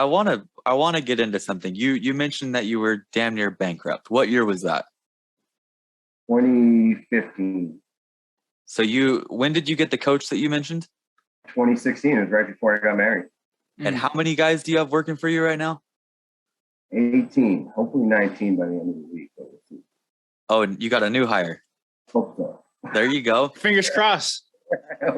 I want to get into something. You mentioned that you were damn near bankrupt. What year was that? 2015. So when did you get the coach that you mentioned? 2016. It was right before I got married. And how many guys do you have working for you right now? 18, hopefully 19 by the end of the week. Oh, and you got a new hire. Hope so. There you go. Fingers crossed.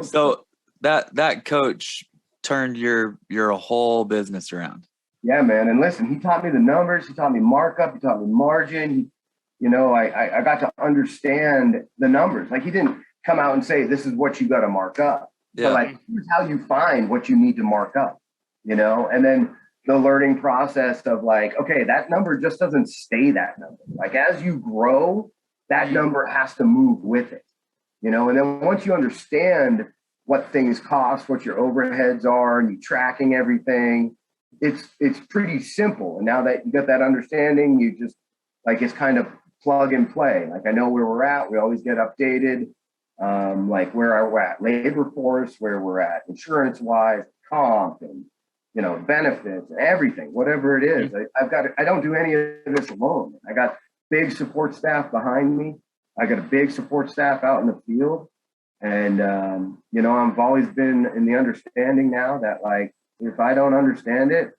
So that coach turned your whole business around. Yeah, man. And listen, he taught me the numbers. He taught me markup. He taught me margin. I got to understand the numbers. Like, he didn't come out and say, this is what you got to mark up. Yeah. But like, here's how you find what you need to mark up, and then the learning process of like, okay, that number just doesn't stay that number. Like, as you grow, that number has to move with it, and then once you understand what things cost, what your overheads are, and you tracking everything, it's pretty simple. And now that you got that understanding, you just like, it's kind of plug and play. Like, I know where we're at. We always get updated. Like where we're at labor force, where we're at insurance wise, comp, and benefits, and everything, whatever it is. I don't do any of this alone. I got big support staff behind me. I got a big support staff out in the field. And, I've always been in the understanding now that, like, if I don't understand it,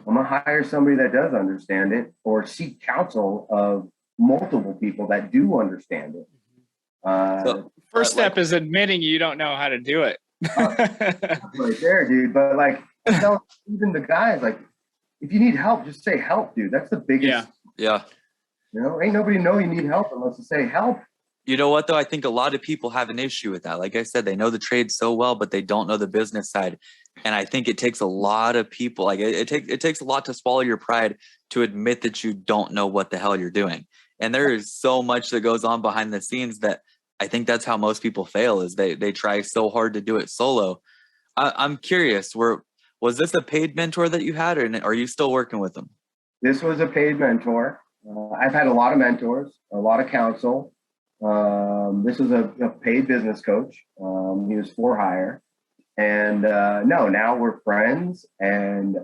I'm going to hire somebody that does understand it, or seek counsel of multiple people that do understand it. So first step is admitting you don't know how to do it. Right there, dude. But like, tell even the guys, like, if you need help, just say help, dude. That's the biggest. Yeah. Ain't nobody know you need help unless you say help. You know what, though? I think a lot of people have an issue with that. Like I said, they know the trade so well, but they don't know the business side. And I think it takes a lot of people, like it takes a lot to swallow your pride to admit that you don't know what the hell you're doing. And there is so much that goes on behind the scenes that I think that's how most people fail, is they try so hard to do it solo. I'm curious, was this a paid mentor that you had, or are you still working with them? This was a paid mentor. I've had a lot of mentors, a lot of counsel. This was a paid business coach. He was for hire. And now we're friends. And,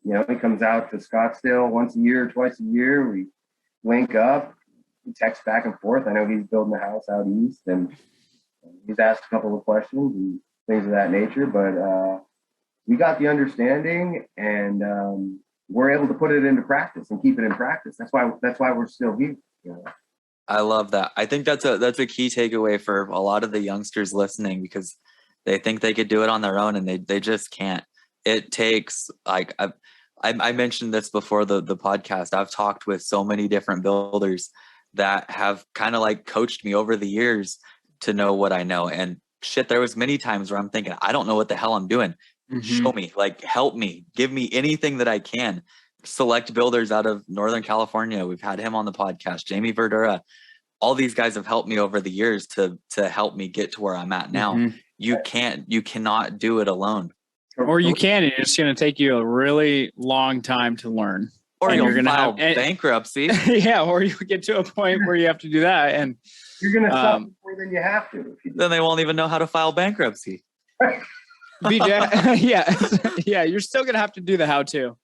he comes out to Scottsdale once a year, twice a year. We link up, we text back and forth. I know he's building a house out east, and he's asked a couple of questions and things of that nature. But we got the understanding, and we're able to put it into practice and keep it in practice. That's why we're still here. I love that. I think that's a key takeaway for a lot of the youngsters listening, because they think they could do it on their own, and they just can't. It takes, like, I mentioned this before the podcast. I've talked with so many different builders that have kind of like coached me over the years to know what I know. And shit, there was many times where I'm thinking, I don't know what the hell I'm doing. Mm-hmm. Show me, like, help me, give me anything that I can. Select builders out of Northern California. We've had him on the podcast, Jamie Verdura. All these guys have helped me over the years to help me get to where I'm at now. Mm-hmm. You cannot do it alone. Or you can, and it's going to take you a really long time to learn. Or you're going to file bankruptcy. Yeah, or you get to a point where you have to do that, and you're going to suffer more than you have to. If you do. Then they won't even know how to file bankruptcy. BJ, yeah, you're still going to have to do the how-to.